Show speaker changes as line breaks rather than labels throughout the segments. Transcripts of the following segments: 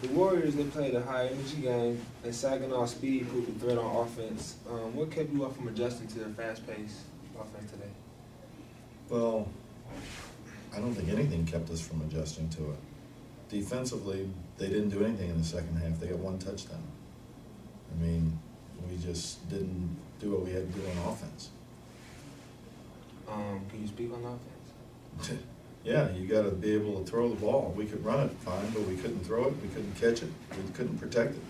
The Warriors, they played a high-energy game, and Saginaw speed proved a threat on offense. What kept you up from adjusting to their fast-paced offense today?
Well, I don't think anything kept us from adjusting to it. Defensively, they didn't do anything in the second half. They got one touchdown. I mean, we just didn't do what we had to do on offense.
Can you speak on offense?
Yeah, you got to be able to throw the ball. We could run it fine, but we couldn't throw it. We couldn't catch it. We couldn't protect it.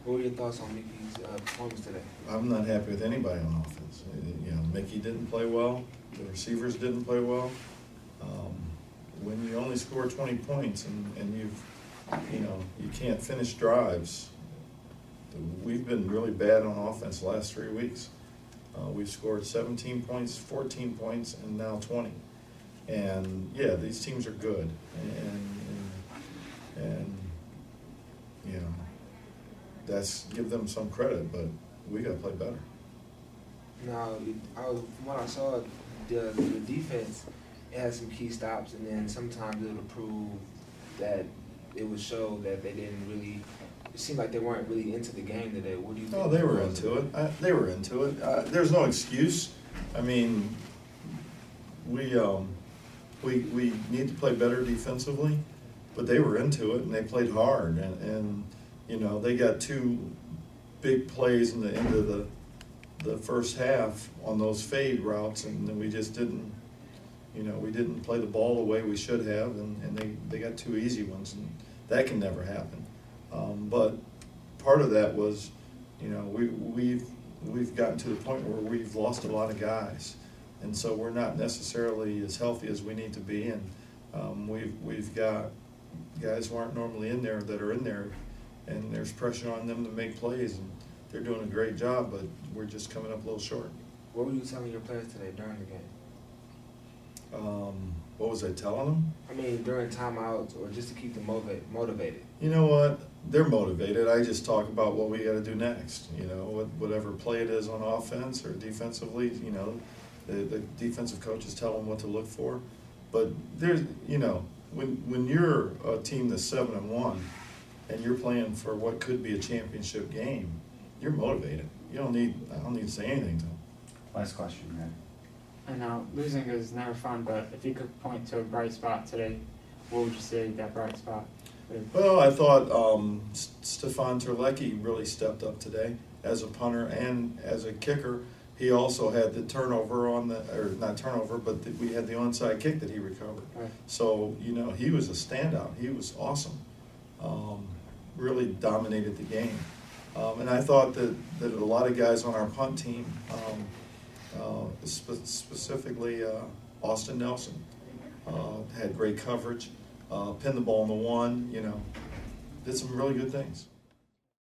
What were your thoughts on Mickey's performance today?
I'm not happy with anybody on offense. You know, Mickey didn't play well. The receivers didn't play well. When you only score 20 points and you can't finish drives, we've been really bad on offense the last 3 weeks. We've scored 17 points, 14 points, and now 20. And yeah, these teams are good, and you know, that's give them some credit, but we got to play better.
Now, from what I saw, the defense had some key stops, and then sometimes it would prove that it would show that they didn't really. It seemed like they weren't really into the game today. What do you think?
Oh, they were into it. They were into it. There's no excuse. I mean, we need to play better defensively, but they were into it and they played hard. And you know, they got two big plays in the end of the first half on those fade routes, and then we just didn't. You know, we didn't play the ball the way we should have, and they got two easy ones, and that can never happen. But part of that was, you know, we've gotten to the point where we've lost a lot of guys, and so we're not necessarily as healthy as we need to be, and we've got guys who aren't normally in there that are in there, and there's pressure on them to make plays, and they're doing a great job, but we're just coming up a little short.
What were you telling your players today during the game?
What was I telling them?
I mean, during timeouts or just to keep them motivated.
You know what? They're motivated. I just talk about what we got to do next. You know, whatever play it is on offense or defensively, you know, the defensive coaches tell them what to look for. But there's, you know, when you're a team that's 7-1 and you're playing for what could be a championship game, you're motivated. I don't need to say anything to them.
Last question, man.
I know losing is never fun, but if you could point to a bright spot today, what would you say that bright spot is?
Well, I thought Stefan Terlecki really stepped up today as a punter and as a kicker. He also had the turnover or not turnover, but we had the onside kick that he recovered.
Right.
So, you know, he was a standout. He was awesome. Really dominated the game. And I thought that a lot of guys on our punt team, specifically Austin Nelson, had great coverage, pinned the ball in the one, you know, did some really good things.